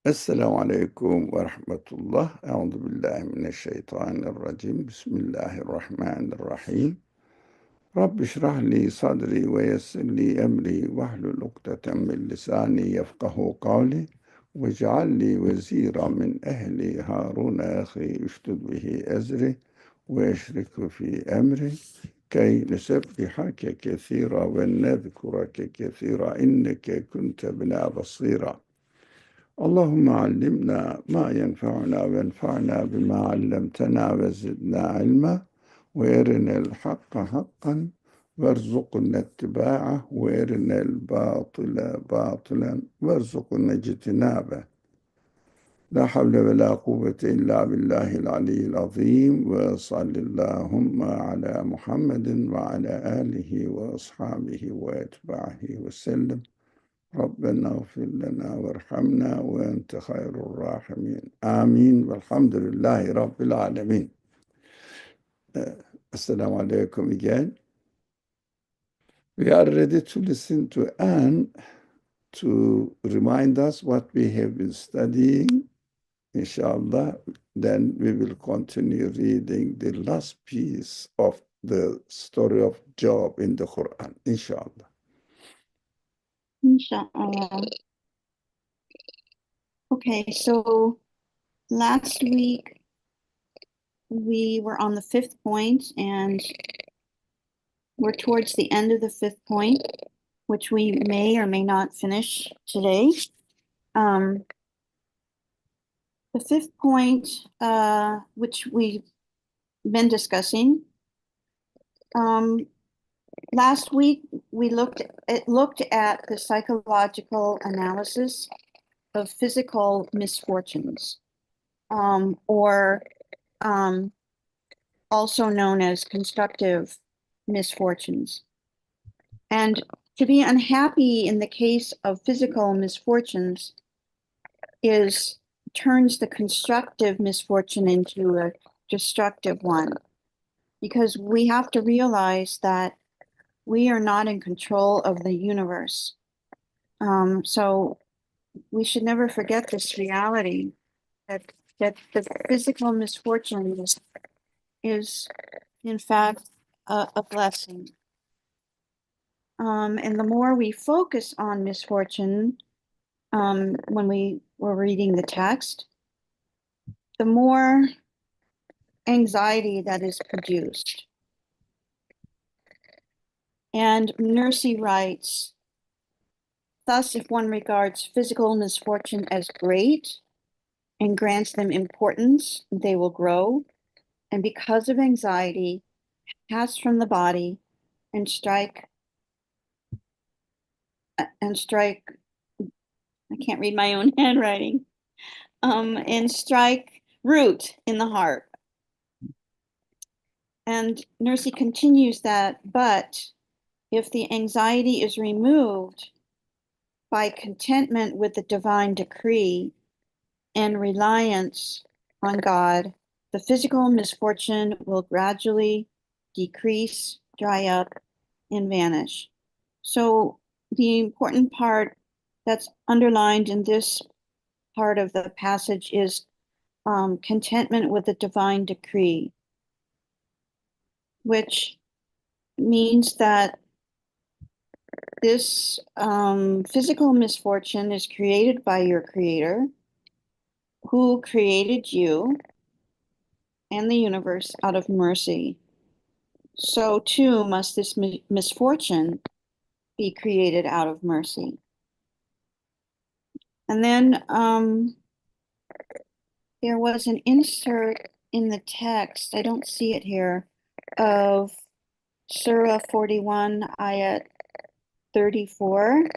السلام عليكم ورحمة الله. أعوذ بالله من الشيطان الرجيم. بسم الله الرحمن الرحيم. رب اشرح لي صدري ويسر لي أمري واحلل عقدة من لساني يفقه قولي واجعل لي وزيرا من أهلي هارون أخي اشدد به أزري ويشرك في أمري كي نسبحك كثيرا ونذكرك كثيرا إنك كنت بنا بصيرا. اللهم علمنا ما ينفعنا وانفعنا بما علمتنا وزدنا علما وارنا الحق حقا وارزقنا اتباعه وارنا الباطل باطلا وارزقنا اجتنابه. لا حول ولا قوة إلا بالله العلي العظيم. وصل اللهم على محمد وعلى آله وأصحابه وأتباعه وسلم. ربنا اغفر لنا وارحمنا وأنت خير الراحمين. آمين والحمد لله رب العالمين. Assalamu alaikum again. We are ready to listen to Anne to remind us what we have been studying, inshallah. Then we will continue reading the last piece of the story of Job in the Quran, inshallah. Inshallah. Okay, so last week we were on the 5th point and we're towards the end of the 5th point, which we may or may not finish today. The 5th point, which we've been discussing, last week we looked at the psychological analysis of physical misfortunes, or also known as constructive misfortunes. And to be unhappy in the case of physical misfortunes turns the constructive misfortune into a destructive one, because we have to realize that we are not in control of the universe. So we should never forget this reality that the physical misfortune is in fact a blessing. And the more we focus on misfortune, when we were reading the text, the more anxiety that is produced. And Nursey writes, thus, if one regards physical misfortune as great and grants them importance, they will grow, and because of anxiety, pass from the body and strike, I can't read my own handwriting, and strike root in the heart. And Nursey continues that, but if the anxiety is removed by contentment with the divine decree and reliance on God, the physical misfortune will gradually decrease, dry up, and vanish. So the important part that's underlined in this part of the passage is contentment with the divine decree, which means that this physical misfortune is created by your creator, who created you and the universe out of mercy. So too must this misfortune be created out of mercy. And then there was an insert in the text, I don't see it here, of Surah 41, ayat 34,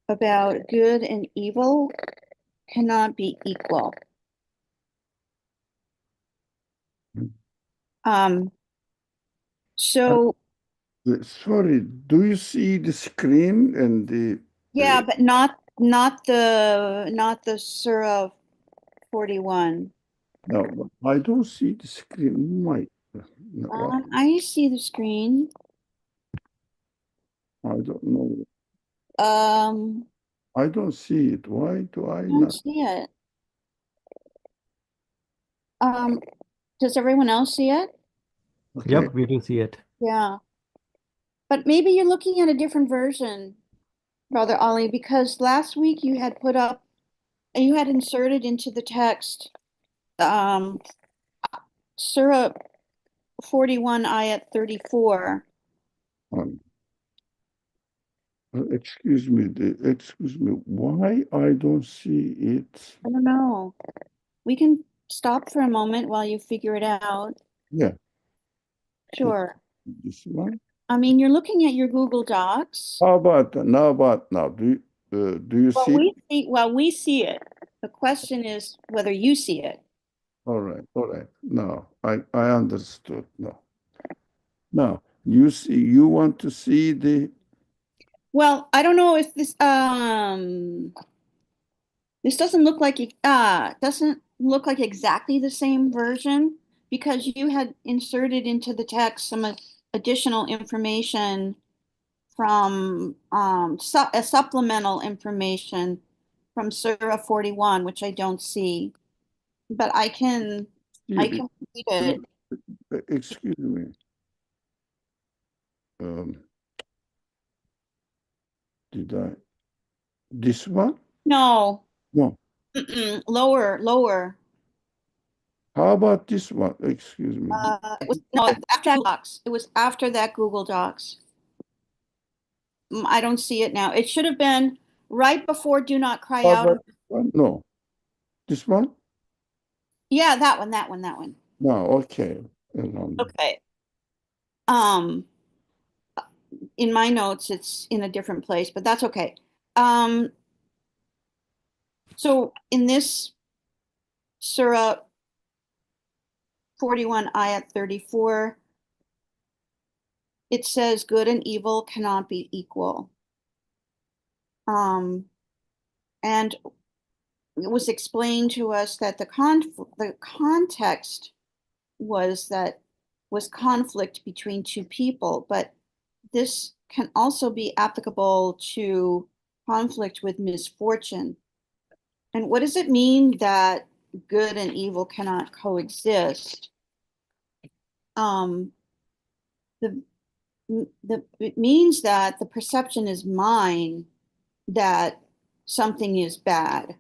about good and evil cannot be equal. So Sorry, do you see the screen and the... yeah, but not the Surah 41. No, I don't see the screen. No, I see the screen. I don't know. Um, I don't see it. Why do I I don't not? see it. Um, does everyone else see it? Okay. Yep, we do see it. Yeah. But maybe you're looking at a different version, Brother Ollie, because last week you had put up, you had inserted into the text, um, Surah 41, ayat 34. Um, excuse me. Why I don't see it? I don't know. We can stop for a moment while you figure it out. Yeah, it, Sure. this one. I mean, you're looking at your Google Docs. How about now? About now? Do you Well, see it? we see it. The question is whether you see it. All right, all right. No, I understood. No, no. You see, you want to see the. Well, I don't know if this doesn't look like doesn't look like exactly the same version because you had inserted into the text some additional information from a supplemental information from Surah 41, which I don't see, but I See, can read it. excuse me. Um, did I? This one? No, No. lower, lower. How about this one? Excuse me. It was no after that Docs. It was after that Google Docs. I don't see it now. It should have been right before Do Not Cry How Out. about this one? No. This one? Yeah, that one, that one, that one. No. Okay. Um, Okay. Um, in my notes, it's in a different place, but that's okay. Um, so in this Surah 41, ayat 34, it says good and evil cannot be equal. Um, and it was explained to us that the context was that was conflict between two people, but this can also be applicable to conflict with misfortune. And what does it mean that good and evil cannot coexist? Um, the it means that the perception is mine that something is bad.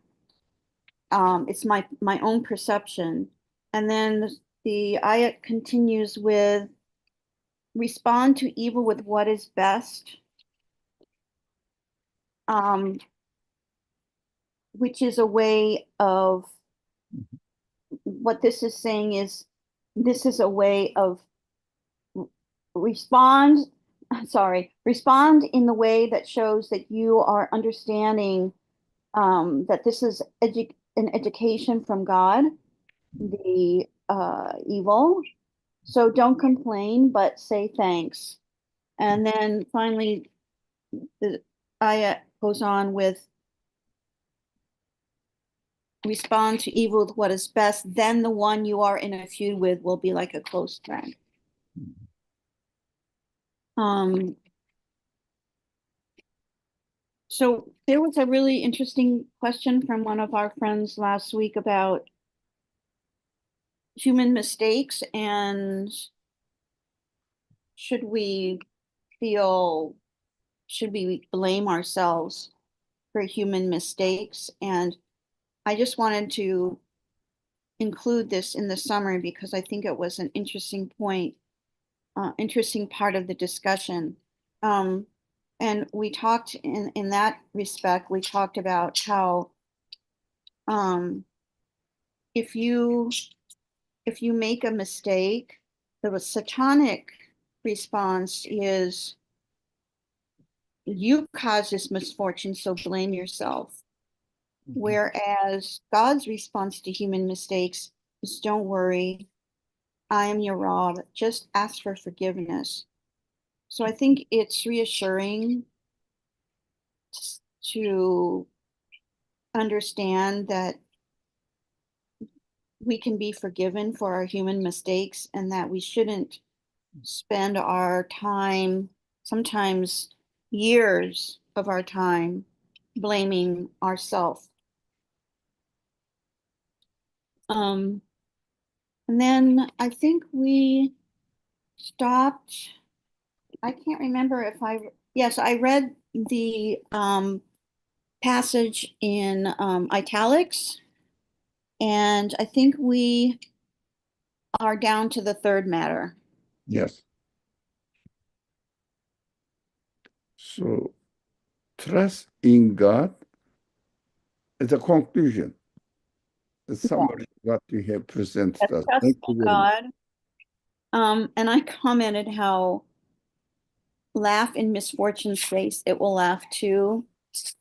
It's my own perception. And then the ayat continues with respond to evil with what is best, um, which is a way of what this is saying is this is a way of respond, respond in the way that shows that you are understanding that this is an education from God, the evil. So don't complain, but say thanks. And then finally, the ayah goes on with respond to evil with what is best, then the one you are in a feud with will be like a close friend. Um, so there was a really interesting question from one of our friends last week about human mistakes and should we feel, should we blame ourselves for human mistakes? And I just wanted to include this in the summary because I think it was an interesting point, interesting part of the discussion. Um, and we talked in that respect, we talked about how um, if you if you make a mistake, the satanic response is you caused this misfortune, so blame yourself. Whereas God's response to human mistakes is don't worry, I am your Rob, just ask for forgiveness. So I think it's reassuring to understand that we can be forgiven for our human mistakes and that we shouldn't spend our time, sometimes years of our time, blaming ourselves. Um, And then I think we stopped. I can't remember if yes, I read the passage in italics, and I think we are down to the third matter. Yes. So trust in God is a conclusion, a Yeah. summary of what you have presented Yes, us. trust Thank you in very much. God. And I commented how laugh in misfortune's face, it will laugh too.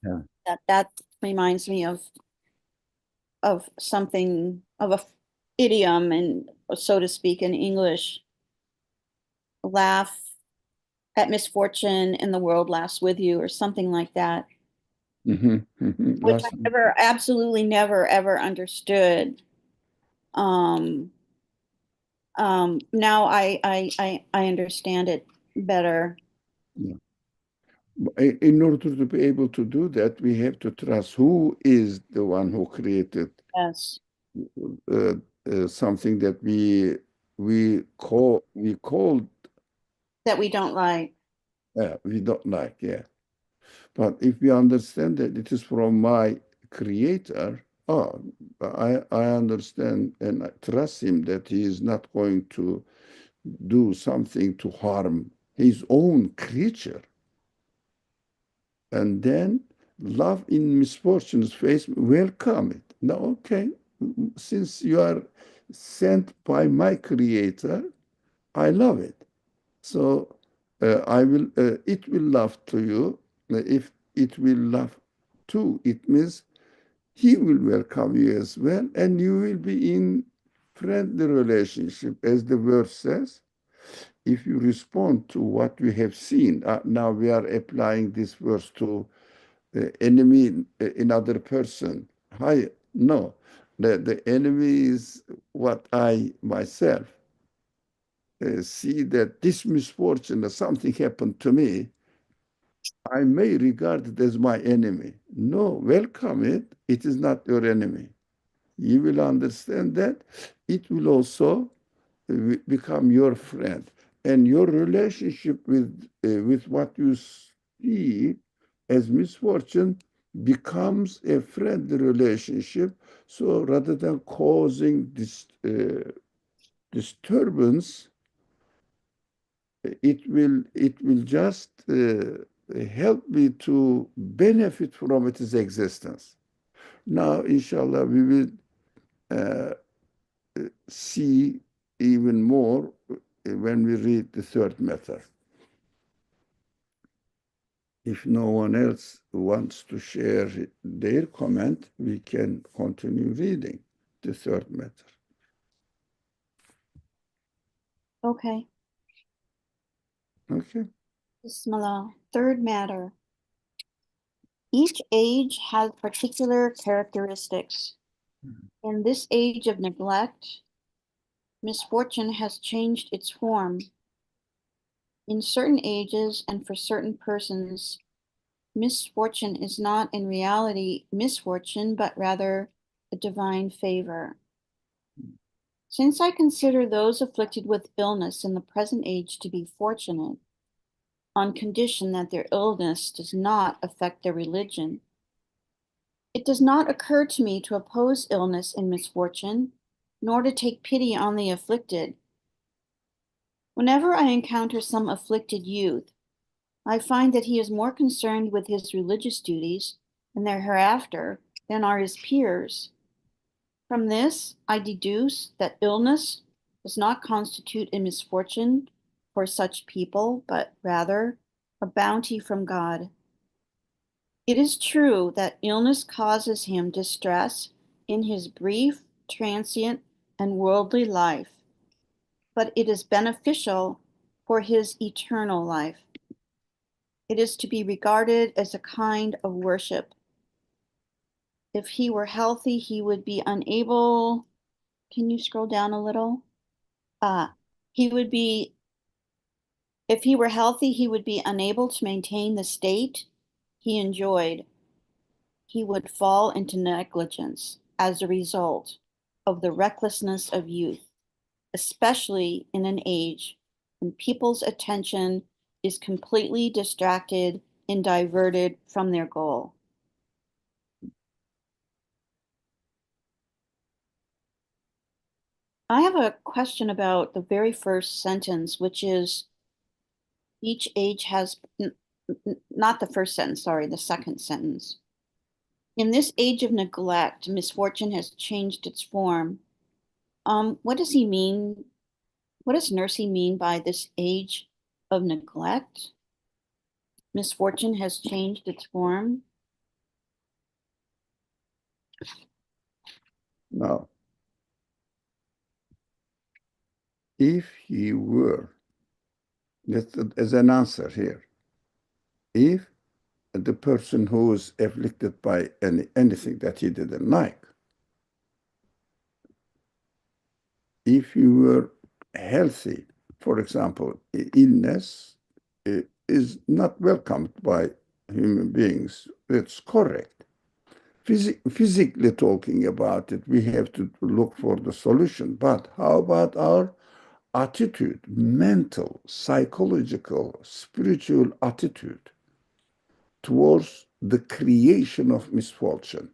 Yeah. That reminds me of something of a idiom and so to speak in English. Laugh at misfortune and the world laughs with you or something like that, which I Last, never absolutely never ever understood. Um now I understand it better. yeah. In order to be able to do that, we have to trust who is the one who created Yes. uh, something that we call That we don't like. we don't like. Yeah. But if we understand that it is from my creator, I understand and I trust him that he is not going to do something to harm his own creature. And then love in misfortune's face, welcome it. Now, okay, since you are sent by my creator, I love it. So it will love to you. If it will love too, it means he will welcome you as well, and you will be in friendly relationship, as the word says. If you respond to what we have seen, now we are applying this verse to enemy another person. Hi, no, the enemy is what I myself see that this misfortune, that something happened to me, I may regard it as my enemy. No, welcome it. It is not your enemy. You will understand that. It will also become your friend. And your relationship with what you see as misfortune becomes a friendly relationship. So rather than causing this disturbance, it will just help me to benefit from its existence. Now, inshallah, we will uh, see even more when we read the third method. If no one else wants to share their comment, we can continue reading the third method. Okay. Okay. Bismillah. Third matter. Each age has particular characteristics. In this age of neglect, misfortune has changed its form. In certain ages and for certain persons, misfortune is not in reality misfortune, but rather a divine favor. Since I consider those afflicted with illness in the present age to be fortunate, on condition that their illness does not affect their religion, it does not occur to me to oppose illness and misfortune, nor to take pity on the afflicted. Whenever I encounter some afflicted youth, I find that he is more concerned with his religious duties and their hereafter than are his peers. From this, I deduce that illness does not constitute a misfortune for such people, but rather a bounty from God. It is true that illness causes him distress in his brief, transient, and worldly life, but it is beneficial for his eternal life. It is to be regarded as a kind of worship. If he were healthy, he would be unable. Can you scroll down a little? He would be, if he were healthy, he would be unable to maintain the state he enjoyed. He would fall into negligence as a result of the recklessness of youth. especially in an age when people's attention is completely distracted and diverted from their goal. I have a question about the very first sentence, which is each age has, not the first sentence, sorry, the second sentence. In this age of neglect, misfortune has changed its form. What does he mean? What does Nursey mean by this age of neglect? Misfortune has changed its form. Now, if he were, that's as an answer here, if the person who is afflicted by anything that he didn't like, if you were healthy, for example, illness is not welcomed by human beings. It's correct. Physically talking about it, we have to look for the solution. But how about our attitude, mental, psychological, spiritual attitude towards the creation of misfortune?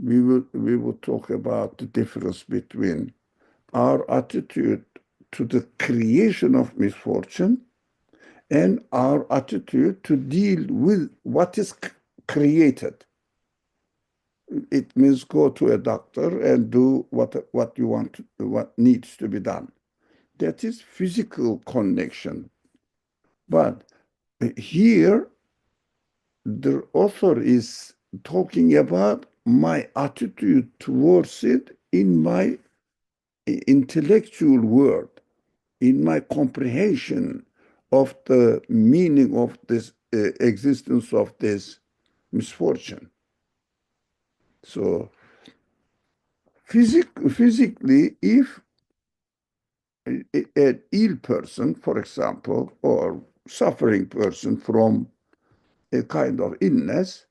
We will talk about the difference between our attitude to the creation of misfortune and our attitude to deal with what is created. It means go to a doctor and do what you want, what needs to be done. That is physical connection. But here, the author is talking about my attitude towards it in my intellectual world, in my comprehension of the meaning of this existence of this misfortune. So physically, if an ill person, for example, or suffering person from a kind of illness,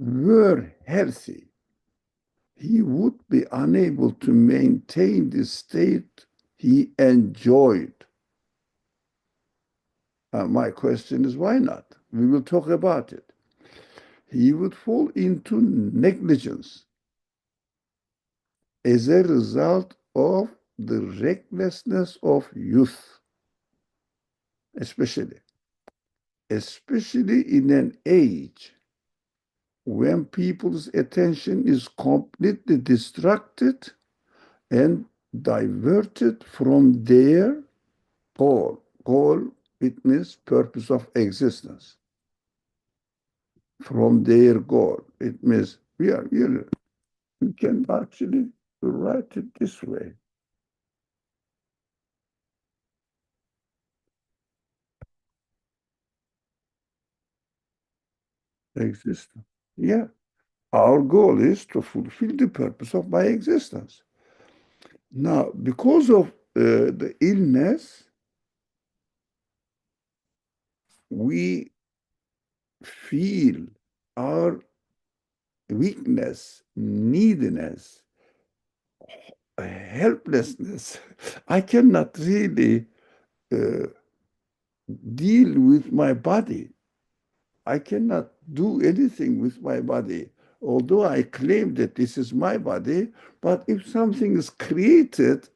were healthy, he would be unable to maintain the state he enjoyed. My question is, why not? We will talk about it. He would fall into negligence as a result of the recklessness of youth, especially in an age when people's attention is completely distracted and diverted from their goal. Goal, it means purpose of existence. From their goal, it means we can actually write it this way. Existence. Yeah. Our goal is to fulfill the purpose of my existence. Now, because of the illness, we feel our weakness, neediness, helplessness. I cannot really uh, deal with my body. I cannot do anything with my body. Although I claim that this is my body, but if something is created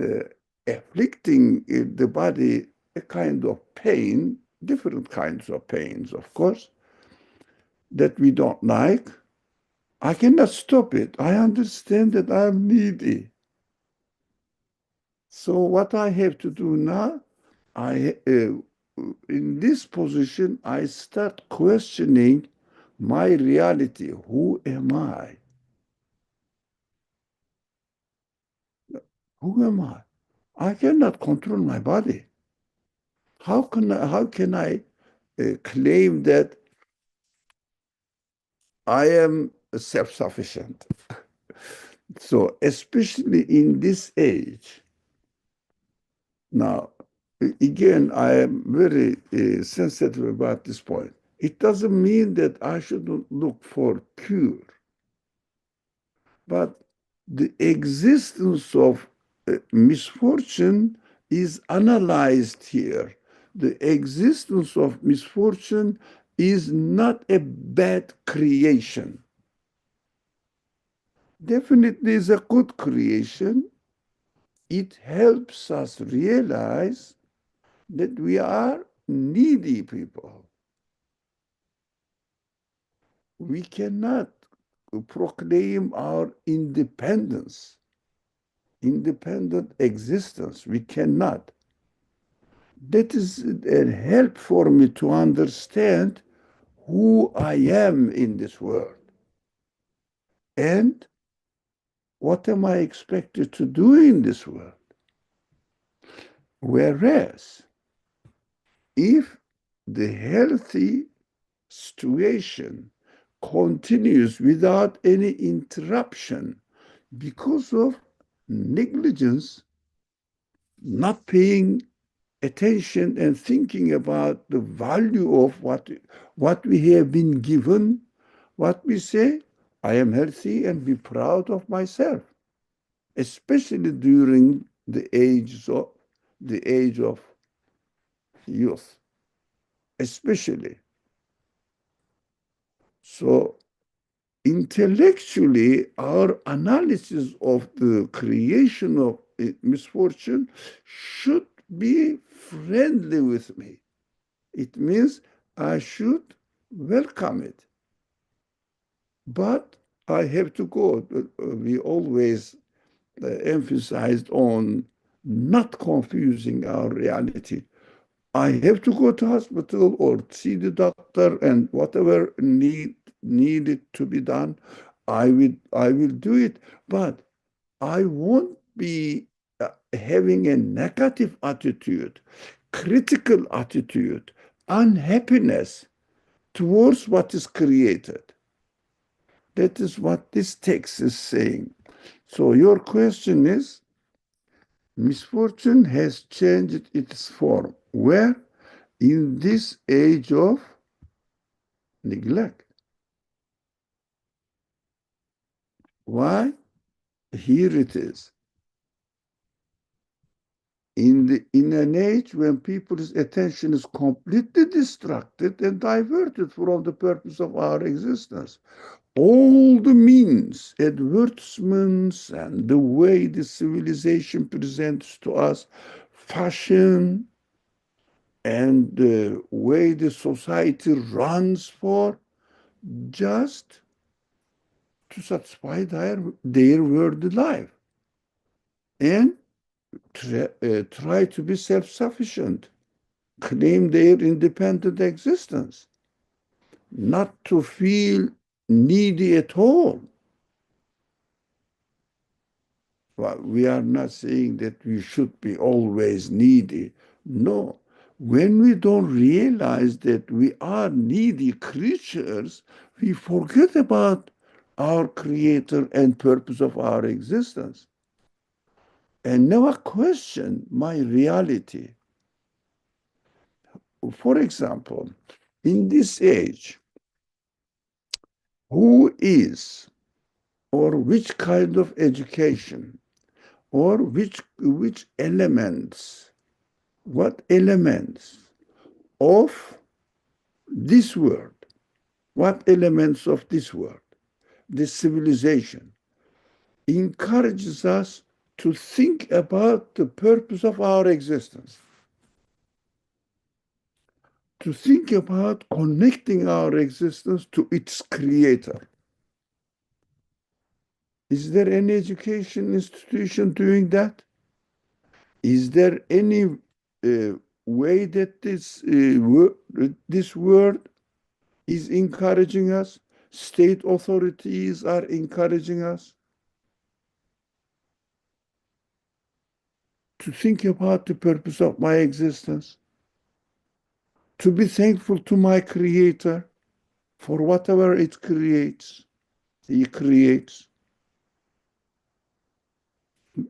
uh, afflicting the body a kind of pain, different kinds of pains, of course, that we don't like, I cannot stop it. I understand that I'm needy. So what I have to do now, in this position, I start questioning my reality. Who am I? Who am I? I cannot control my body. How can I claim that I am self-sufficient? So especially in this age, now, again, I am very sensitive about this point. It doesn't mean that I shouldn't look for cure, but The existence of misfortune is analyzed here. The existence of misfortune is not a bad creation. Definitely is a good creation. It helps us realize that we are needy people. We cannot proclaim our independent existence. We cannot. That is a help for me to understand who I am in this world and what am I expected to do in this world. Whereas, if the healthy situation continues without any interruption because of negligence, not paying attention and thinking about the value of what we have been given, what we say, I am healthy and be proud of myself, especially during the age of youth, especially. So intellectually, our analysis of the creation of misfortune should be friendly with me. It means I should welcome it. But I have to go. We always emphasized on not confusing our reality. I have to go to hospital or see the doctor and whatever needed to be done, I will do it. But I won't be having a negative attitude, critical attitude, unhappiness towards what is created. That is what this text is saying. So your question is, misfortune has changed its form. Where? In this age of neglect. Why? Here it is. In an age when people's attention is completely distracted and diverted from the purpose of our existence, all the means, advertisements, and the way the civilization presents to us fashion and the way the society runs for, just to satisfy their worldly life and try to be self-sufficient, claim their independent existence, not to feel needy at all. Well, we are not saying that we should be always needy. No. When we don't realize that we are needy creatures, we forget about our creator and purpose of our existence and never question my reality. For example, in this age, who is or which kind of education or which elements, what elements of this world, what elements of this world, this civilization, encourages us to think about the purpose of our existence, to think about connecting our existence to its creator. Is there any education institution doing that? Is there any way that this word is encouraging us? State authorities are encouraging us to think about the purpose of my existence, to be thankful to my Creator for whatever it creates. He creates.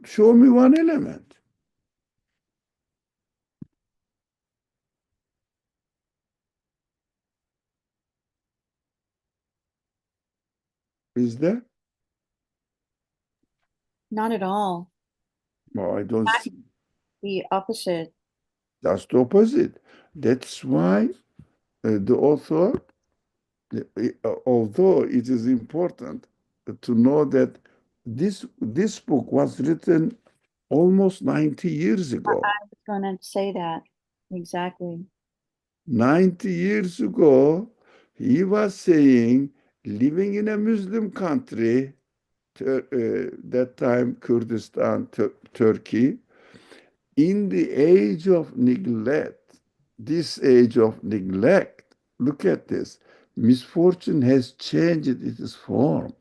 Show me one element. Is there? Not at all. Well, I don't see. The opposite. That's the opposite. That's why the author, although it is important to know that this book was written almost 90 years ago. I was going to say that. Exactly. 90 years ago, he was saying, living in a Muslim country, that time Kurdistan, Turkey, in the age of neglect, this age of neglect, look at this, misfortune has changed its form.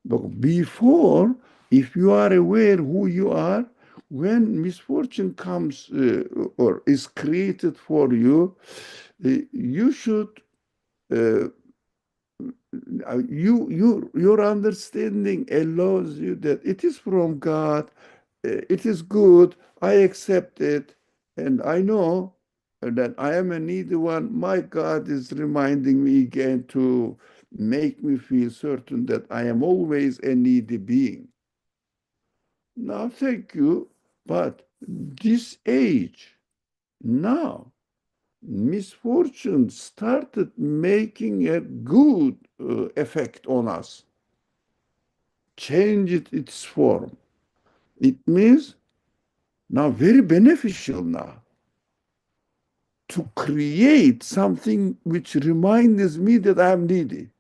But before, if you are aware who you are, when misfortune comes or is created for you, you should uh, your understanding allows you that it is from God, it is good, I accept it, and I know that I am a needy one. My God is reminding me again to make me feel certain that I am always a needy being. Now, thank you, but this age, now, misfortune started making a good effect on us, changed its form. It means now very beneficial now to create something which reminds me that I am needy.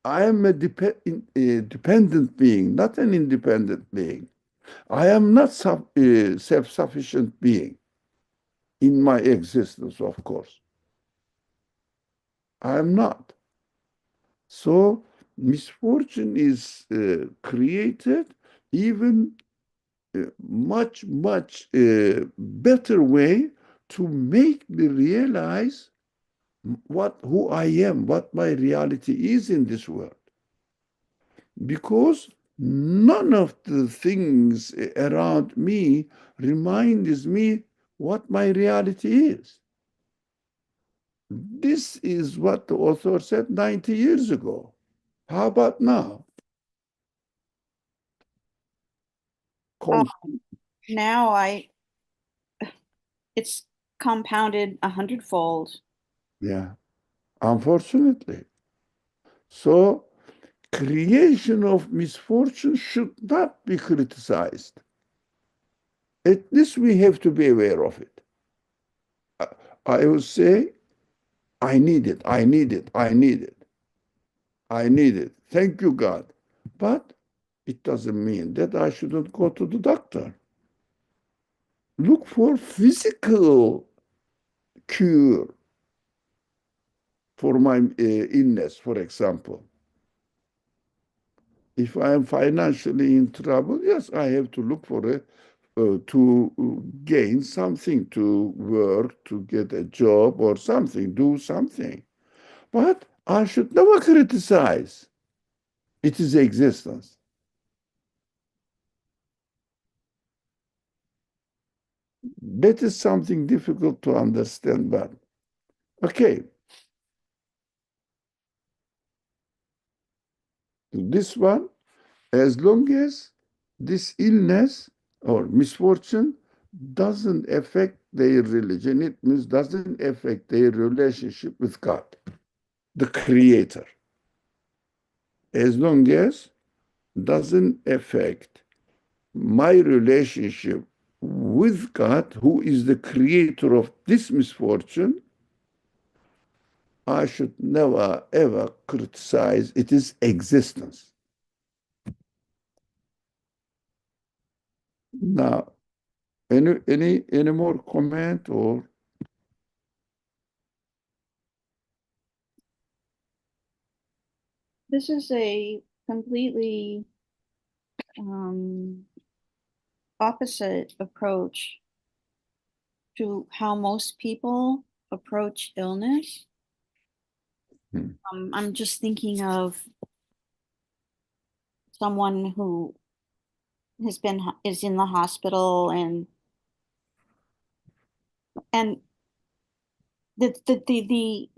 I am a dependent being, not an independent being. I am not self-sufficient being in my existence, of course. I am not. So misfortune is created even much better way to make me realize who I am, what my reality is in this world. Because none of the things around me reminds me what my reality is. This is what the author said 90 years ago. How about now? Uh, Con- now it's compounded 100-fold. yeah, unfortunately. So creation of misfortune should not be criticized. At least we have to be aware of it. I, I will say, I need it, I need it, I need it, I need it. Thank you, God. But it doesn't mean that I shouldn't go to the doctor. Look for physical cure for my illness, for example. If I am financially in trouble, yes, I have to look for it to gain something, to work, to get a job or something, do something. But I should never criticize its existence. That is something difficult to understand, but okay, this one, as long as this illness or misfortune doesn't affect their religion, it means doesn't affect their relationship with God, the creator. As long as doesn't affect my relationship with God, who is the creator of this misfortune, I should never ever criticize its existence. Now, any more comment or This is a completely um, opposite approach to how most people approach illness. hmm, I'm just thinking of someone who is in the hospital and the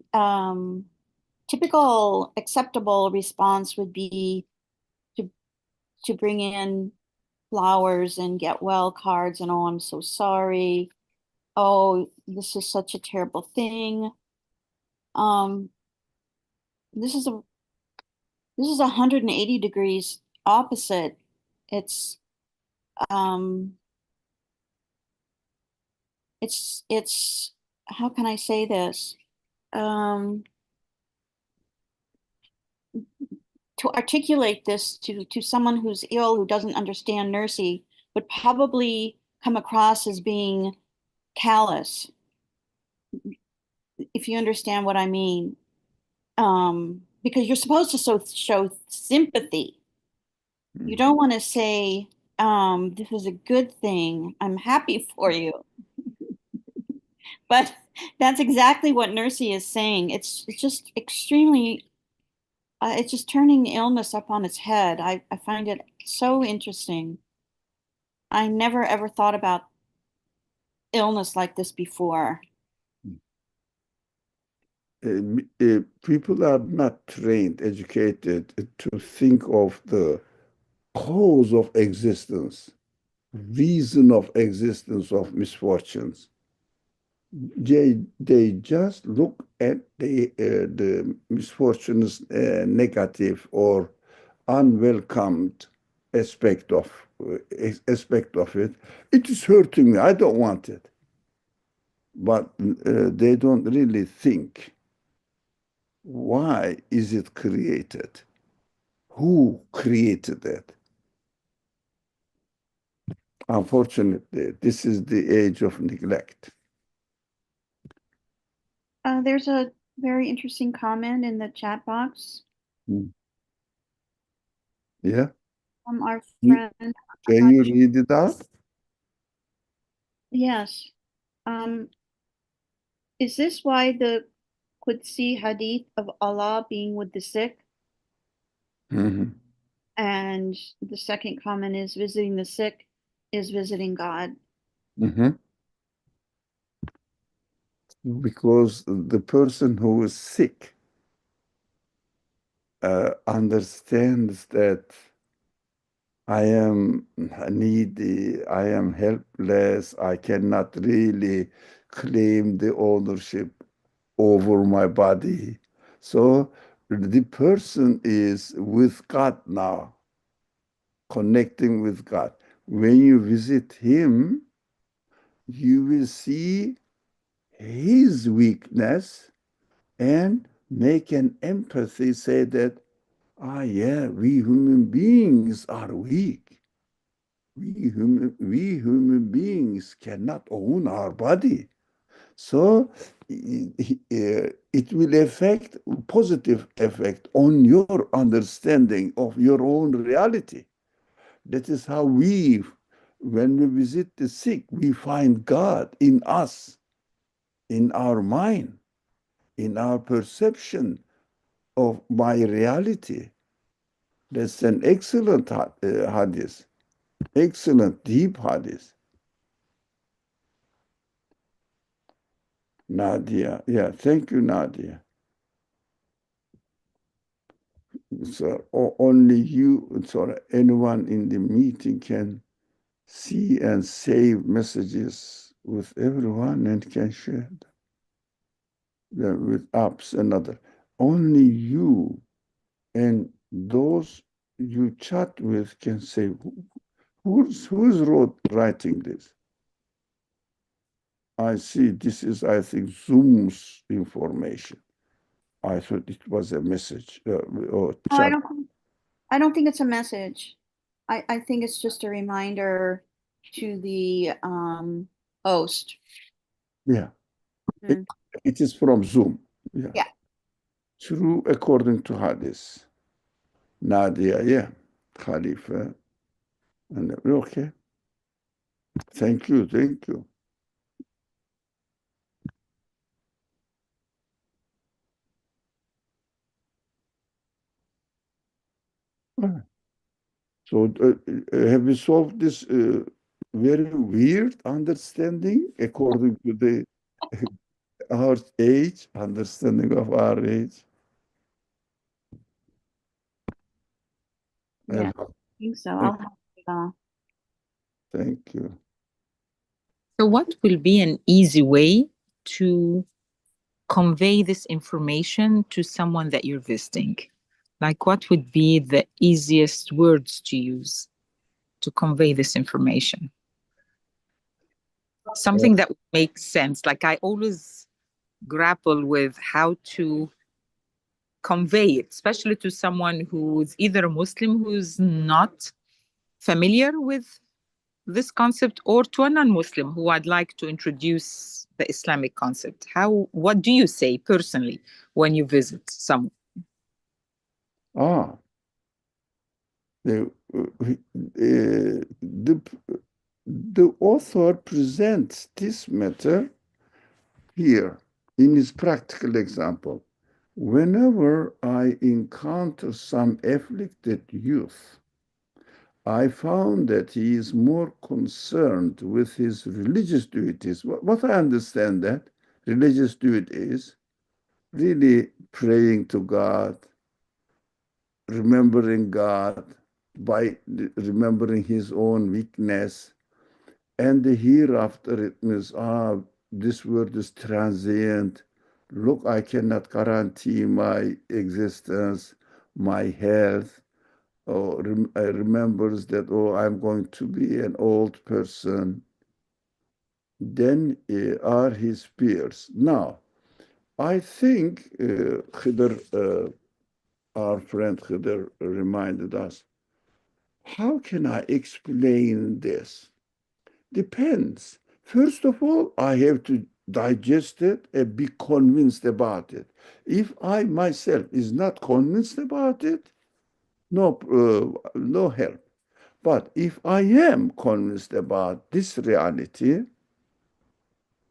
typical acceptable response would be to bring in flowers and get well cards and oh, I'm so sorry. Oh, this is such a terrible thing. Um, this is a this is 180 degrees opposite. It's um it's how can I say this? Um, to articulate this to someone who's ill who doesn't understand nursing would probably come across as being callous, if you understand what I mean. Because you're supposed to show sympathy. You Mm. don't want to say, this is a good thing. I'm happy for you. But that's exactly what Nursey is saying. It's just extremely, it's just turning illness up on its head. I find it so interesting. I never ever thought about illness like this before. People are not trained, educated to think of the cause of existence, reason of existence of misfortunes. They just look at the misfortunes negative or unwelcomed aspect of it. It is hurting me. I don't want it. But they don't really think, why is it created? Who created it? Unfortunately, this is the age of neglect. There's a very interesting comment in the chat box Mm. Yeah. from our You- friend. Can you read it out? Yes. Um, is this why the Qudsi hadith of Allah being with the sick? Mhm. And the second comment is visiting the sick is visiting God. Mhm. Because the person who is sick understands that I am needy, I am helpless, I cannot really claim the ownership over my body. So the person is with God now, connecting with God. When you visit him, you will see his weakness and make an empathy, say that, ah, yeah, we human beings are weak. We human beings cannot own our body. So it will affect positive effect on your understanding of your own reality. That is how when we visit the sick, we find God in us, in our mind, in our perception of my reality. That's an excellent hadith, excellent deep hadith. Nadia, yeah, thank you, Nadia. So only you, so anyone in the meeting can see and save messages with everyone and can share them with apps and other. Only you and those you chat with can say, who's writing this? I see this is, I think, Zoom's information. I thought it was a message or Oh, chat. I don't think it's a message. I think it's just a reminder to the host. Yeah, it, Mm. it is from Zoom. Yeah, Yeah. true according to Hadith. Nadia, yeah, Khalifa. And okay, thank you. Ah, so have we solved this very weird understanding according to the our age, understanding of our age? Yeah. think so. Thank, Alhamdulillah. thank you. So, what will be an easy way to convey this information to someone that you're visiting? Like, what would be the easiest words to use to convey this information? Uh, Something that makes sense. Like, I always grapple with how to convey it, especially to someone who's either a Muslim who's not familiar with this concept, or to a non-Muslim who I'd like to introduce the Islamic concept. What do you say personally when you visit someone? ah, the, the author presents this matter here in his practical example. Whenever I encounter some afflicted youth, I found that he is more concerned with his religious duties. What I understand that religious duty is really praying to God, remembering God by remembering his own weakness, and the hereafter it means, this world is transient. Look, I cannot guarantee my existence, my health. Or remembers that, oh, I'm going to be an old person. Then are his peers. Now, I think Khidr, our friend Khidr reminded us, how can I explain this? Depends. First of all, I have to digest it and be convinced about it. If I myself is not convinced about it, no help. But if I am convinced about this reality,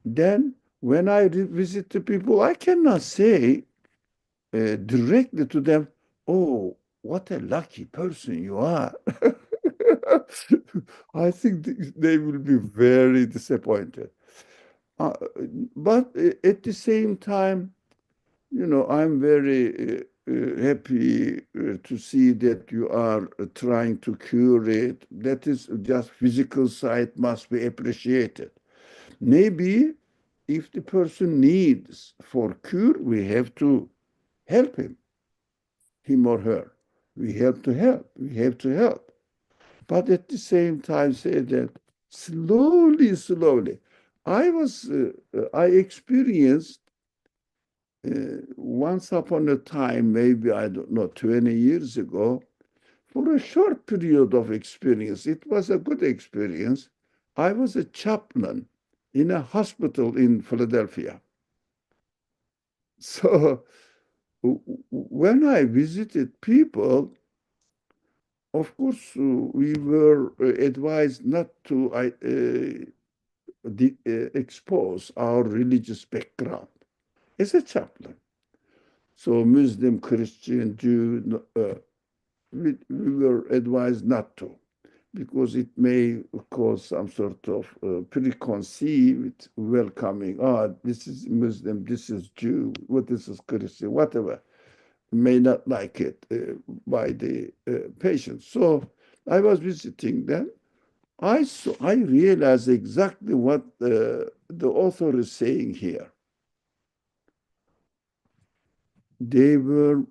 then when I visit the people, I cannot say directly to them, oh, what a lucky person you are. I think they will be very disappointed. Uh, but at the same time, I'm very happy to see that you are trying to cure it. That is just physical side must be appreciated. Maybe if the person needs for cure, we have to help him or her. We have to help. We have to help. But at the same time, say that slowly, slowly. I experienced once upon a time, maybe I don't know, 20 years ago, for a short period of experience. It was a good experience. I was a chaplain in a hospital in Philadelphia. So when I visited people, of course, we were advised not to expose our religious background as a chaplain. So Muslim, Christian, Jew, we were advised not to, because it may cause some sort of preconceived welcoming. This is Muslim, this is Jew, this is Christian, whatever. May not like it by the patients. So I was visiting them. I realized exactly what the author is saying here. They were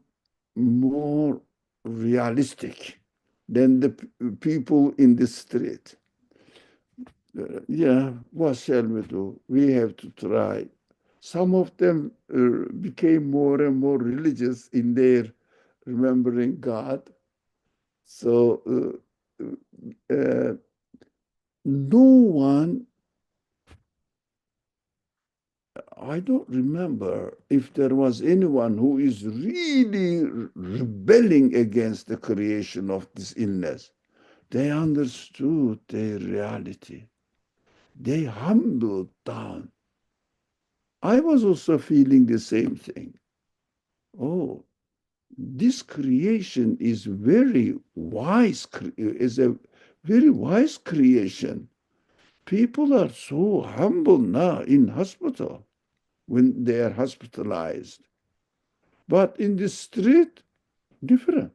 more realistic than the people in the street. Yeah, what shall we do? We have to try. Some of them became more and more religious in their remembering God. So no one, I don't remember if there was anyone who is really rebelling against the creation of this illness. They understood their reality. They humbled down. I was also feeling the same thing. Oh, this creation is is a very wise creation. People are so humble now in hospital when they are hospitalized. But in the street, different.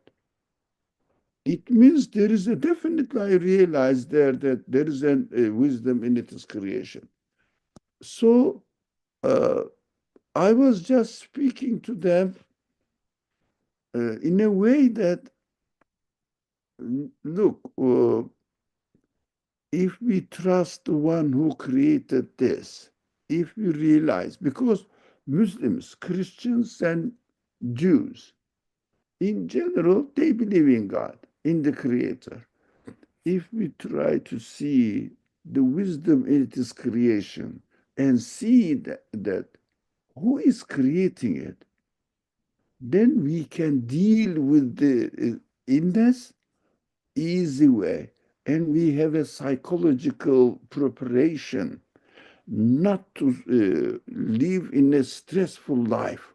it means there is a definitely, I realize there that there is a wisdom in its creation. So I was just speaking to them in a way that, look, if we trust the one who created this, if we realize, because Muslims, Christians, and Jews, in general, they believe in God, in the Creator. If we try to see the wisdom in its creation and see that who is creating it, then we can deal with the illness easy way, and we have a psychological preparation not to live in a stressful life.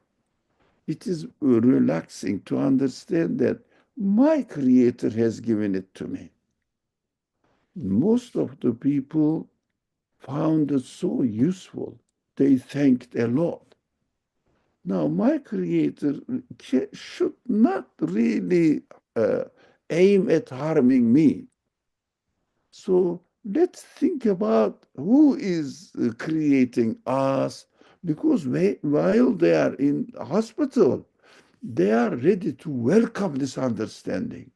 It is relaxing to understand that my creator has given it to me. Most of the people found it so useful. They thanked a lot. Now, my creator should not really aim at harming me. So let's think about who is creating us, because while they are in hospital, they are ready to welcome this understanding.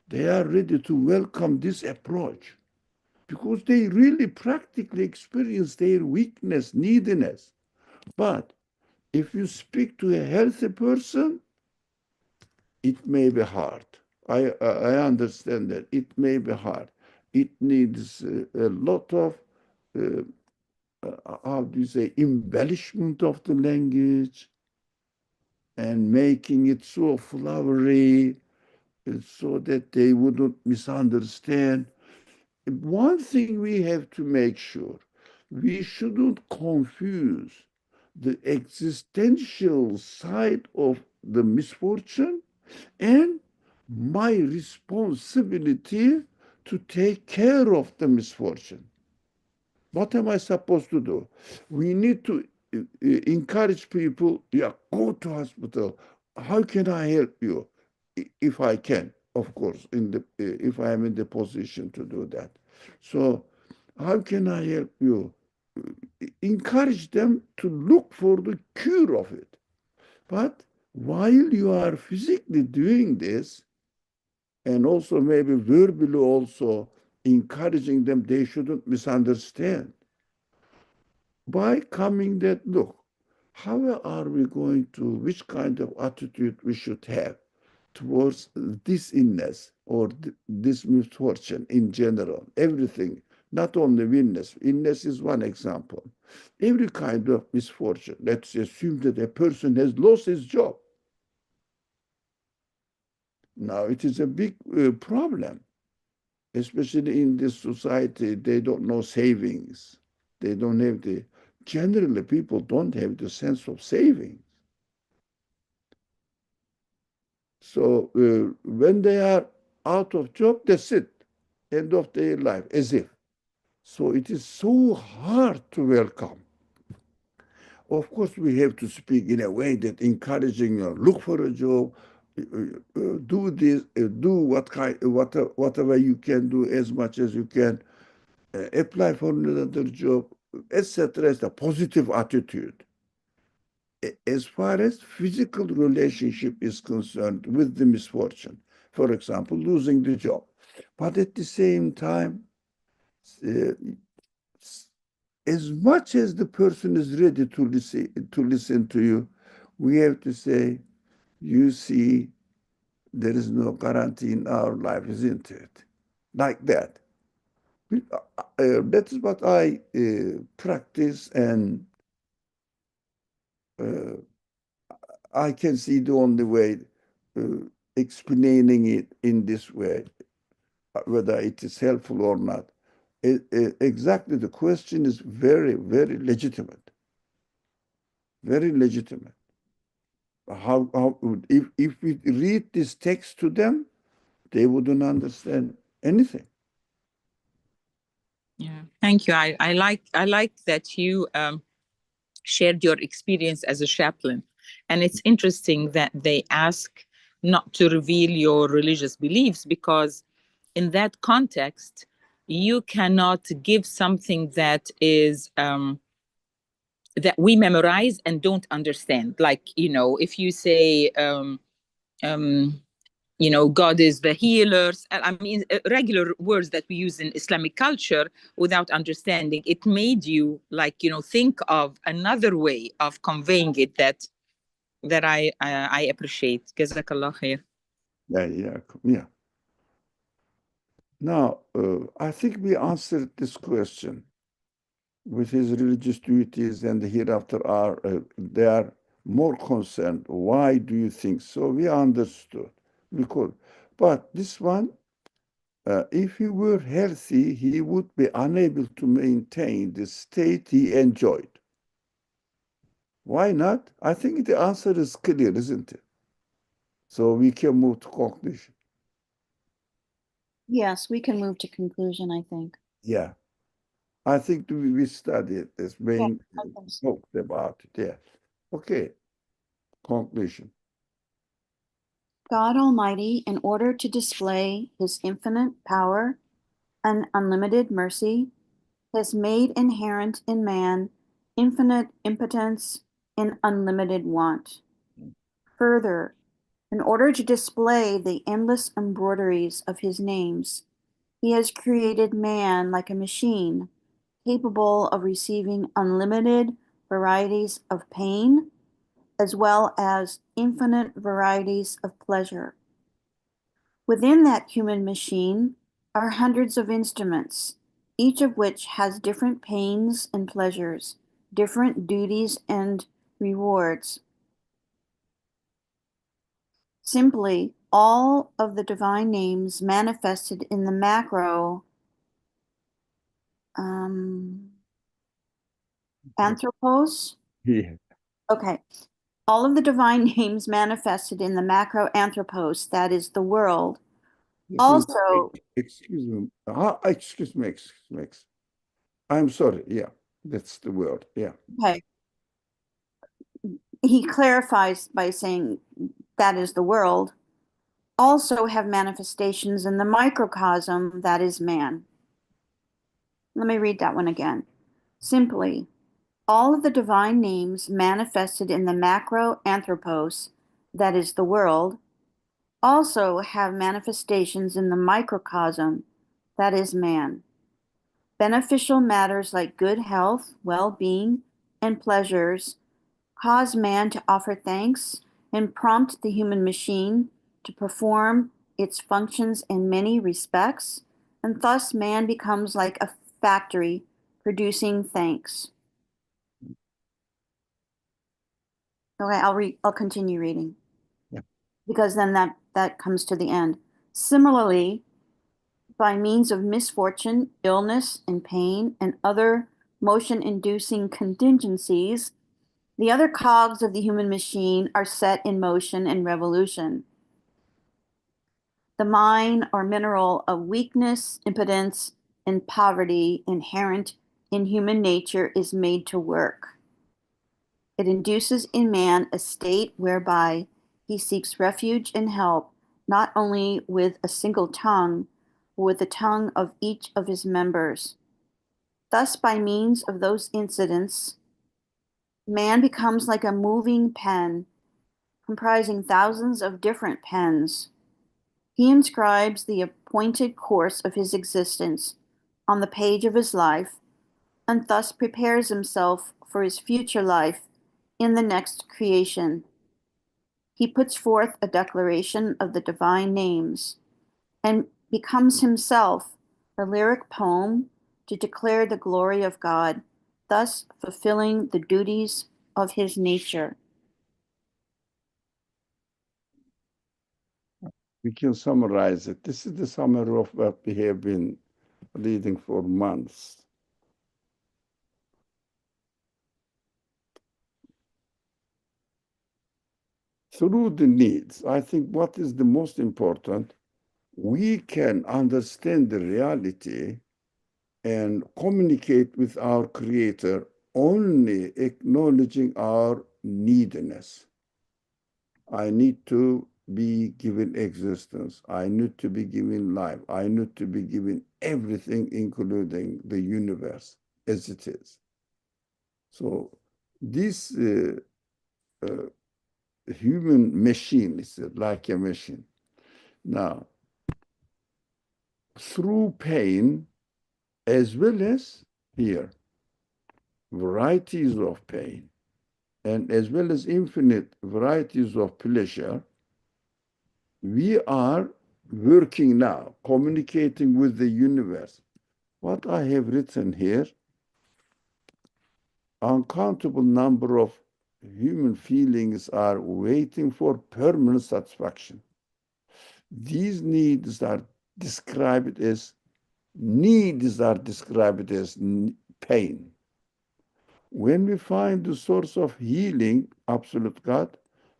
They are ready to welcome this approach because they really practically experience their weakness, neediness. But if you speak to a healthy person, it may be hard. I understand that it may be hard. It needs a lot of, how do you say, embellishment of the language and making it so flowery so that they wouldn't misunderstand. One thing we have to make sure, we shouldn't confuse the existential side of the misfortune and my responsibility to take care of the misfortune. What am I supposed to do? We need to encourage people, yeah, go to hospital. How can I help you? If I can, of course, if I am in the position to do that. So how can I help you? Encourage them to look for the cure of it. But while you are physically doing this, and also maybe verbally also encouraging them, they shouldn't misunderstand. By coming that, look, how are we going to, which kind of attitude we should have towards this illness or this misfortune in general, everything, not only illness. Illness is one example. Every kind of misfortune. Let's assume that a person has lost his job. Now, it is a big problem, especially in this society. They don't know savings. They don't have generally people don't have the sense of saving. So when they are out of job, that's it, end of their life, as if. So it is so hard to welcome. Of course, we have to speak in a way that encouraging, look for a job, do this, do whatever you can do as much as you can, apply for another job, etc. As a positive attitude. As far as physical relationship is concerned with the misfortune, for example, losing the job. But at the same time, uh, as much as the person is ready to listen to you, we have to say, you see, there is no guarantee in our life, isn't it? Like that. That is what I practice, and uh, I can see the only way explaining it in this way, whether it is helpful or not. Exactly, the question is very, very legitimate. Very legitimate. If we read this text to them, they wouldn't understand anything. Yeah, thank you. I like that you shared your experience as a chaplain, and it's interesting that they ask not to reveal your religious beliefs, because in that context, you cannot give something that is that we memorize and don't understand. Like, if you say, um, God is the healers. I mean, regular words that we use in Islamic culture without understanding. It made you like, think of another way of conveying it that I appreciate. Jazakallah khair. Yeah. Now, I think we answered this question with his religious duties and the hereafter they are more concerned. Why do you think so? We understood. We could. But this one, if he were healthy, he would be unable to maintain the state he enjoyed. Why not? I think the answer is clear, isn't it? So we can move to conclusion. Yes, we can move to conclusion, I think. Yeah. I think we studied this, Yeah, being I think so. talked about it. Yeah. Okay. Conclusion. God Almighty, in order to display his infinite power and unlimited mercy, has made inherent in man infinite impotence and unlimited want. Further, in order to display the endless embroideries of his names, he has created man like a machine, capable of receiving unlimited varieties of pain, as well as infinite varieties of pleasure. Within that human machine are hundreds of instruments, each of which has different pains and pleasures, different duties and rewards. Simply, all of the divine names manifested in the macro anthropos. Yeah. Okay. All of the divine names manifested in the macro anthropos, that is the world. Also, Excuse me. Excuse me. I'm sorry. Yeah, that's the word. Yeah. okay, he clarifies by saying that is the world, also have manifestations in the microcosm, that is man. Let me read that one again. Simply, all of the divine names manifested in the macro anthropos, that is the world, also have manifestations in the microcosm, that is man. Beneficial matters like good health, well-being, and pleasures cause man to offer thanks and prompt the human machine to perform its functions in many respects, and thus man becomes like a factory producing thanks. Okay, I'll continue reading. Yeah. Because then that comes to the end. Similarly, by means of misfortune, illness, and pain, and other motion-inducing contingencies, the other cogs of the human machine are set in motion and revolution. The mine or mineral of weakness, impotence, and poverty inherent in human nature is made to work. It induces in man a state whereby he seeks refuge and help, not only with a single tongue, but with the tongue of each of his members. Thus, by means of those incidents, man becomes like a moving pen, comprising thousands of different pens. He inscribes the appointed course of his existence on the page of his life, and thus prepares himself for his future life in the next creation. He puts forth a declaration of the divine names and becomes himself a lyric poem to declare the glory of God, thus fulfilling the duties of his nature. We can summarize it. This is the summary of what we have been reading for months. Through the needs, I think what is the most important, we can understand the reality and communicate with our Creator only acknowledging our neediness. I need to be given existence. I need to be given life. I need to be given everything, including the universe as it is. So this human machine is like a machine. Now, through pain, as well as here, varieties of pain, and as well as infinite varieties of pleasure, we are working now, communicating with the universe. What I have written here, uncountable number of human feelings are waiting for permanent satisfaction. These needs are described as pain. When we find the source of healing, absolute God,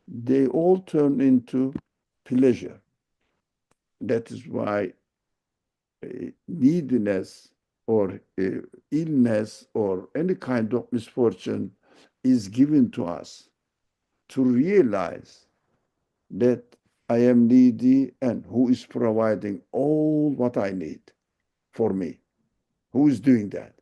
they all turn into pleasure. That is why neediness or illness or any kind of misfortune is given to us to realize that I am needy and who is providing all what I need for me. Who is doing that?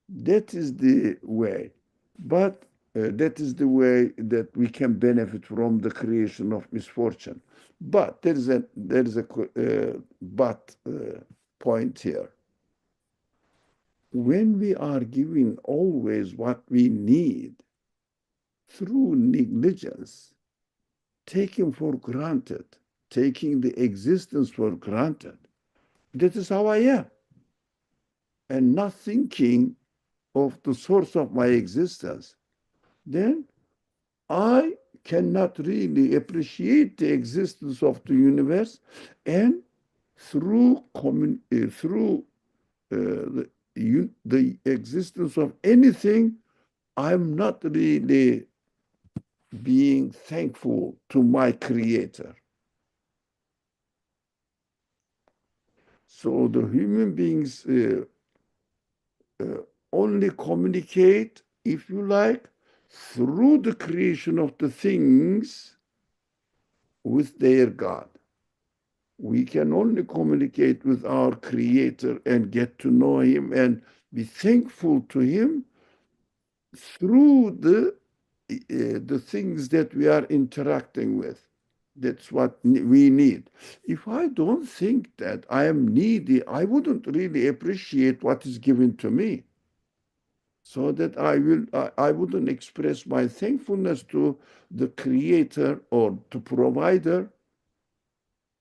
That is the way. But that is the way that we can benefit from the creation of misfortune. But there is a point here. When we are giving always what we need through negligence, taking for granted, taking the existence for granted, that is how I am, and not thinking of the source of my existence, then I cannot really appreciate the existence of the universe, and through the existence of anything, I'm not really being thankful to my creator. So the human beings only communicate, if you like, through the creation of the things with their God. We can only communicate with our creator and get to know him and be thankful to him through the things that we are interacting with. That's what we need. If I don't think that I am needy, I wouldn't really appreciate what is given to me. So that I wouldn't express my thankfulness to the creator or to provider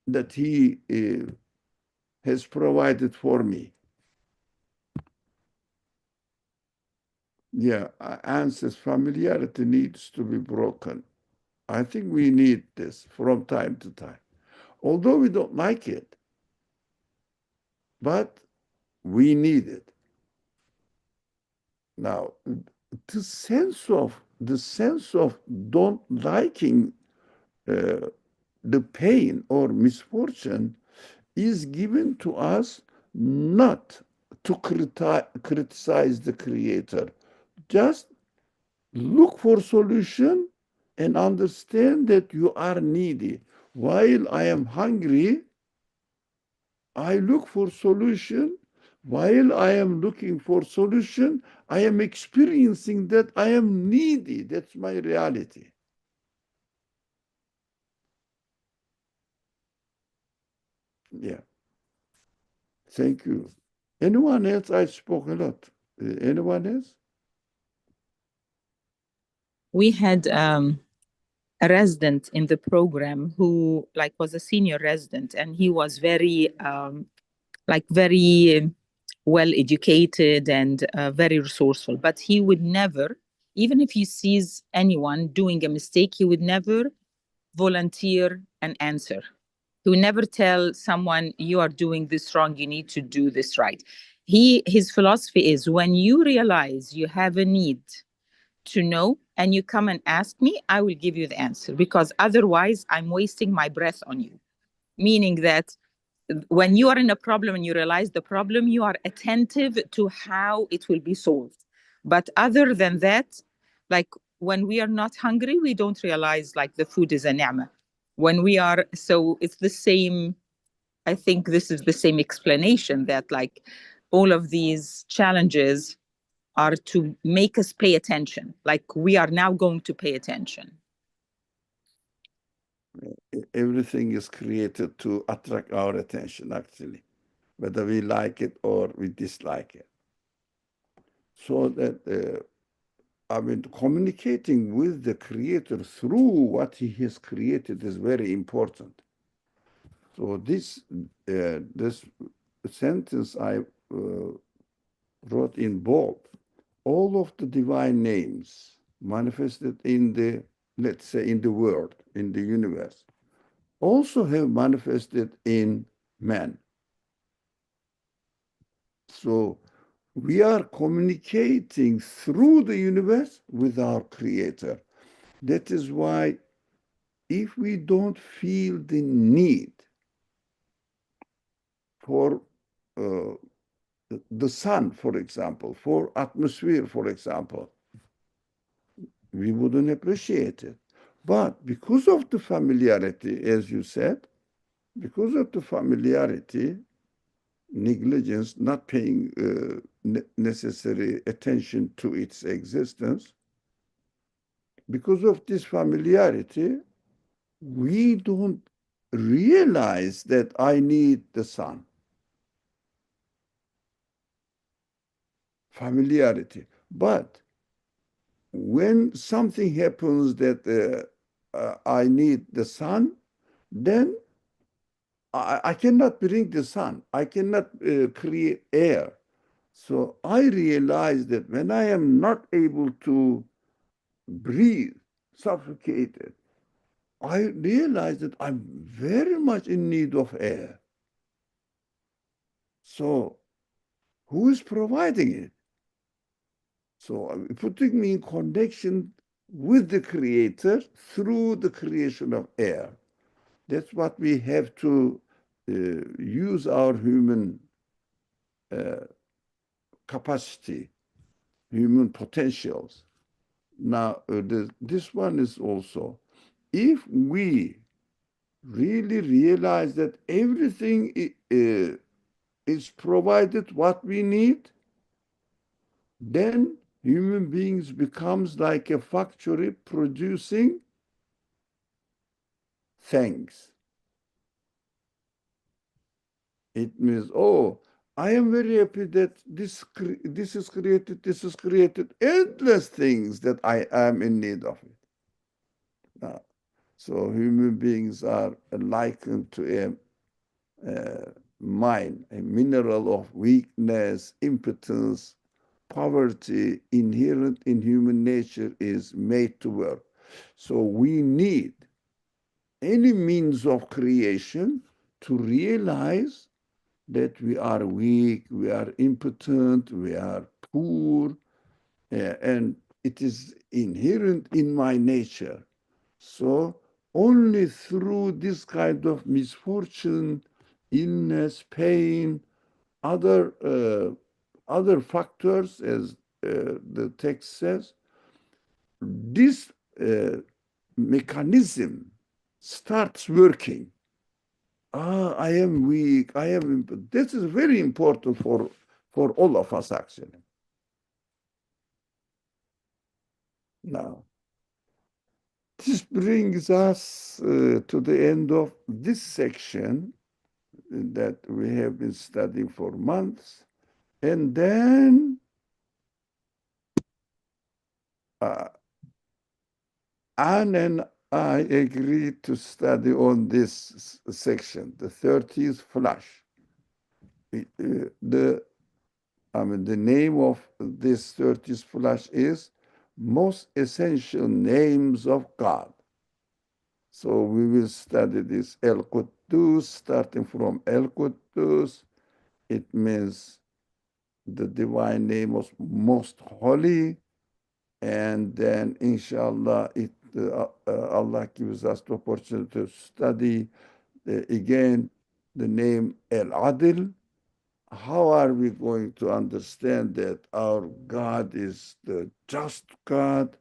that he has provided for me. Yeah, answers familiarity needs to be broken. I think we need this from time to time. Although we don't like it, but we need it. Now, the sense of don't liking the pain or misfortune is given to us not to criticize the creator. Just look for solution and understand that you are needy. While I am hungry, I look for solution. While I am looking for solution, I am experiencing that I am needy. That's my reality. Yeah. Thank you. Anyone else? I spoke a lot. Anyone else? We had a resident in the program who like was a senior resident, and he was very well educated and very resourceful, but he would never, even if he sees anyone doing a mistake, he would never volunteer an answer. He would never tell someone, you are doing this wrong, you need to do this right. His philosophy is, when you realize you have a need to know and you come and ask me, I will give you the answer, because otherwise I'm wasting my breath on you. Meaning that when you are in a problem and you realize the problem, you are attentive to how it will be solved. But other than that, like when we are not hungry, we don't realize like the food is a ni'mah. when we are, so it's the same. I think this is the same explanation, that like all of these challenges are to make us pay attention. Like we are now going to pay attention. Everything is created to attract our attention, actually, whether we like it or we dislike it. So that, communicating with the Creator through what He has created is very important. So this sentence I wrote in bold. All of the divine names manifested in the, let's say, in the world, in the universe, also have manifested in man. So we are communicating through the universe with our Creator. That is why if we don't feel the need for the sun, for example, for atmosphere, for example, we wouldn't appreciate it. But because of the familiarity, as you said, because of the familiarity, negligence, not paying necessary attention to its existence, because of this familiarity, we don't realize that I need the sun. Familiarity. But when something happens that I need the sun, then I cannot bring the sun. I cannot create air. So I realize that when I am not able to breathe, suffocated, I realize that I'm very much in need of air. So who is providing it? So putting me in connection with the Creator through the creation of air. That's what we have to use our human capacity, human potentials. Now, this one is also, if we really realize that everything is provided what we need, then human beings becomes like a factory producing things. It means, oh, I am very happy that this is created, endless things that I am in need of it. Now, so human beings are likened to a mine, a mineral of weakness, impotence, poverty inherent in human nature is made to work. So we need any means of creation to realize that we are weak, we are impotent, we are poor, and it is inherent in my nature. So only through this kind of misfortune, illness, pain, other factors, as the text says, this mechanism starts working. I am weak. This is very important for all of us, actually. Now, this brings us to the end of this section that we have been studying for months. And then Anne and I agreed to study on this section, the 30th flash. The name of this 30th flash is Most Essential Names of God. So we will study this El Quddus, starting from El Quddus. It means the divine name of most holy. And then, inshallah, Allah gives us the opportunity to study again the name El Adil. How are we going to understand that our God is the just God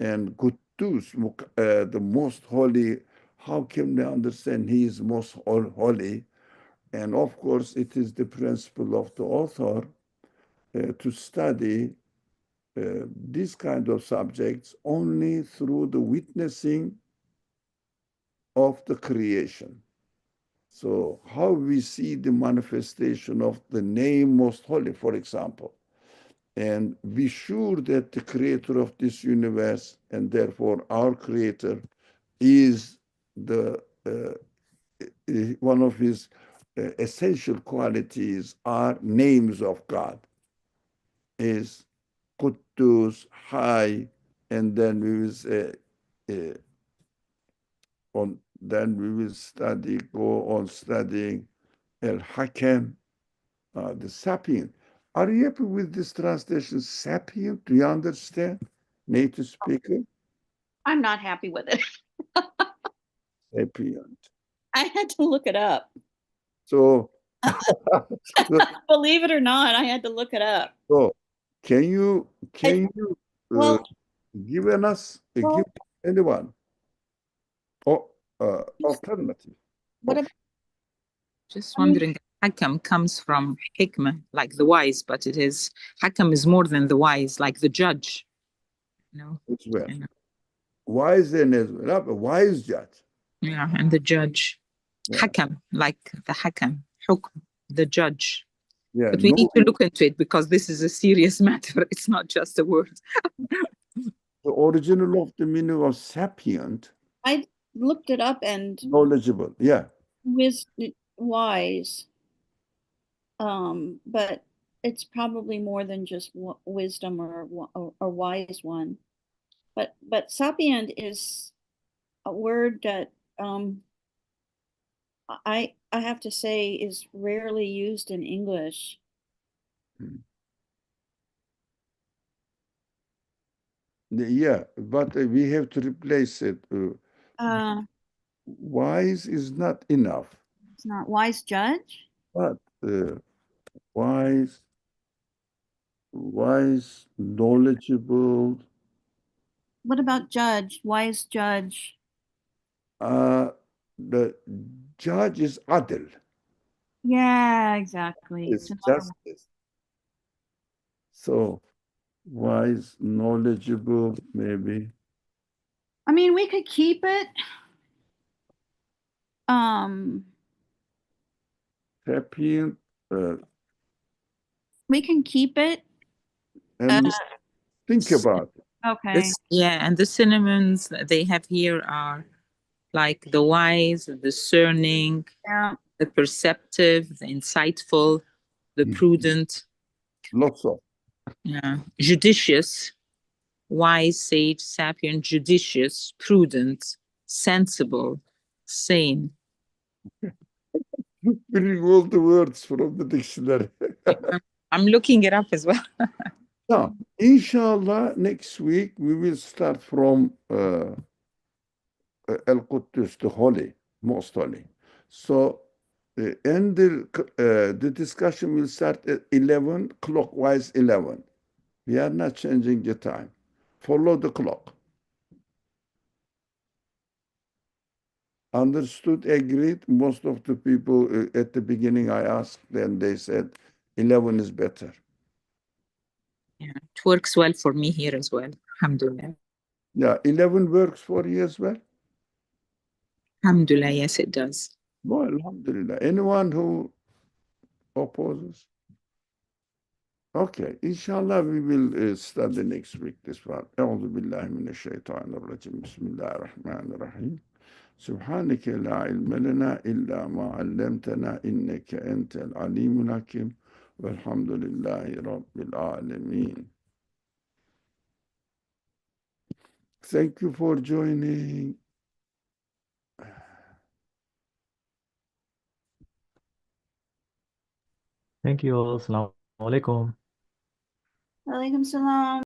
and Quddus, the most holy? how can we understand he is most holy? And of course, it is the principle of the author to study these kind of subjects only through the witnessing of the creation. So how we see the manifestation of the name most holy, for example, and be sure that the creator of this universe and therefore our creator is the one of his essential qualities are names of God is Quddus, High, and then we will say, then we will go on studying El Hakem, the sapient. Are you happy with this translation, sapient? Do you understand? Native speaker? I'm not happy with it. Sapient. I had to look it up. So, Believe it or not, I had to look it up. so can you Well, give give anyone or alternative? what about, Just I mean, wondering, Hakam comes from hikmah, like the wise, but it is Hakam is more than the wise, like the judge. As well. Yeah, Wise and as well, a wise judge. yeah, and the judge. Yeah, Hakam, like the Hakam, Hukm, the judge. yeah. But we No, need to look into it because this is a serious matter. It's not just a word. the original of the meaning of sapient, I looked it up and knowledgeable. Yeah. wise. But it's probably more than just wisdom or wise one. But sapient is a word that I have to say is rarely used in English. Yeah, but we have to replace it. Uh, Wise is not enough, it's not wise judge. but wise, knowledgeable. What about judge? Wise judge. Uh, the judge is adil, Yeah, exactly. is justice. So wise, knowledgeable, maybe. I mean, we could keep it. Um, Sapient, we can keep it. and think about it. Okay. This, yeah, and the synonyms that they have here are like the wise, the discerning, Yeah. the perceptive, the insightful, the prudent, Lots of. yeah, judicious, wise, sage, sapient, judicious, prudent, sensible, sane. Bring all the words from the dictionary. I'm looking it up as well. Now, inshallah, next week we will start from Al-Quddus, the holy, most holy. So, and the discussion will start at 11, clockwise 11. We are not changing the time. Follow the clock. Understood, agreed. Most of the people at the beginning I asked them, they said 11 is better. Yeah, it works well for me here as well. Alhamdulillah. Yeah, 11 works for you as well? Alhamdulillah, yes, it does. No, alhamdulillah. Anyone who opposes? Okay, inshallah we will study next week this one. أعوذ بالله من الشيطان الرجيم بسم الله الرحمن الرحيم سبحانك لا علم لنا إلا ما علمتنا إنك أنت العليم الحكيم والحمد لله رب العالمين. Thank you for joining. Thank you all. Assalamu alaikum. Walaikum salam.